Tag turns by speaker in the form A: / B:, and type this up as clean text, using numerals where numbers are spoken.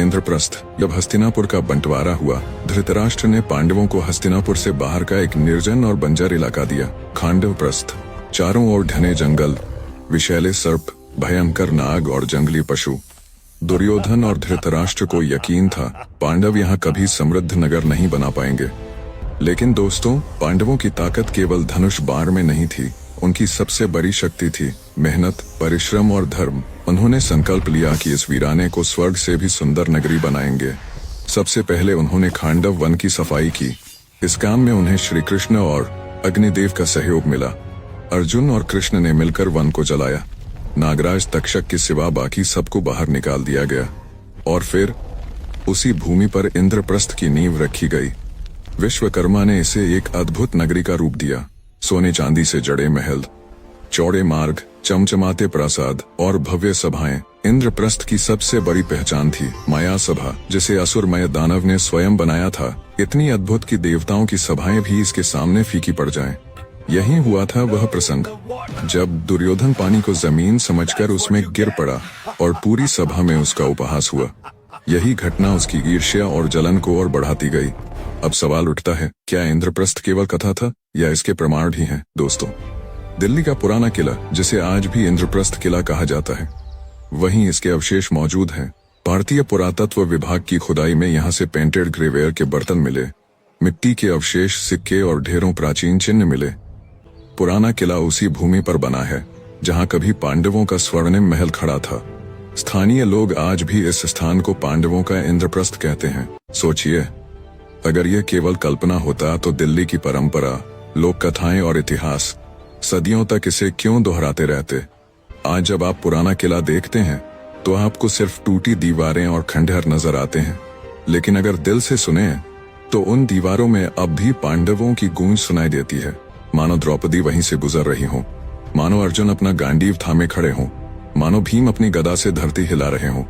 A: इंद्रप्रस्थ। जब हस्तिनापुर का बंटवारा हुआ, धृतराष्ट्र ने पांडवों को हस्तिनापुर से बाहर का एक निर्जन और बंजर इलाका दिया, खांडवप्रस्थ। चारों ओर घने जंगल, विषैले सर्प, भयंकर नाग और जंगली पशु। दुर्योधन और धृतराष्ट्र को यकीन था पांडव यहाँ कभी समृद्ध नगर नहीं बना पाएंगे। लेकिन दोस्तों, पांडवों की ताकत केवल धनुष बाण में नहीं थी, उनकी सबसे बड़ी शक्ति थी मेहनत, परिश्रम और धर्म। उन्होंने संकल्प लिया कि इस वीराने को स्वर्ग से भी सुंदर नगरी बनाएंगे। सबसे पहले उन्होंने खांडव वन की सफाई की। इस काम में उन्हें श्री कृष्ण और अग्निदेव का सहयोग मिला। अर्जुन और कृष्ण ने मिलकर वन को जलाया। नागराज तक्षक के सिवा बाकी सबको बाहर निकाल दिया गया और फिर उसी भूमि पर इंद्रप्रस्थ की नींव रखी गई। विश्वकर्मा ने इसे एक अद्भुत नगरी का रूप दिया। सोने चांदी से जड़े महल, चौड़े मार्ग, चमचमाते प्रासाद और भव्य सभाएं इंद्रप्रस्थ की सबसे बड़ी पहचान थी। माया सभा, जिसे असुरमय दानव ने स्वयं बनाया था, इतनी अद्भुत कि देवताओं की सभाएं भी इसके सामने फीकी पड़ जाएं। यही हुआ था वह प्रसंग जब दुर्योधन पानी को जमीन समझकर उसमें गिर पड़ा और पूरी सभा में उसका उपहास हुआ। यही घटना उसकी ईर्ष्या और जलन को और बढ़ाती गई। अब सवाल उठता है, क्या इंद्रप्रस्थ केवल कथा था या इसके प्रमाण भी हैं? दोस्तों, दिल्ली का पुराना किला, जिसे आज भी इंद्रप्रस्थ किला कहा जाता है, वहीं इसके अवशेष मौजूद हैं। भारतीय पुरातत्व विभाग की खुदाई में यहाँ से पेंटेड ग्रेवेयर के बर्तन मिले, मिट्टी के अवशेष, सिक्के और ढेरों प्राचीन चिन्ह मिले। पुराना किला उसी भूमि पर बना है जहाँ कभी पांडवों का स्वर्णिम महल खड़ा था। स्थानीय लोग आज भी इस स्थान को पांडवों का इंद्रप्रस्थ कहते हैं। सोचिए, अगर यह केवल कल्पना होता तो दिल्ली की परंपरा, लोक कथाएं और इतिहास सदियों तक इसे क्यों दोहराते रहते। आज जब आप पुराना किला देखते हैं तो आपको सिर्फ टूटी दीवारें और खंडहर नजर आते हैं, लेकिन अगर दिल से सुने तो उन दीवारों में अब भी पांडवों की गूंज सुनाई देती है। मानो द्रौपदी वहीं से गुजर रही हो, मानो अर्जुन अपना गांडीव थामे खड़े हों, मानो भीम अपनी गदा से धरती हिला रहे हों।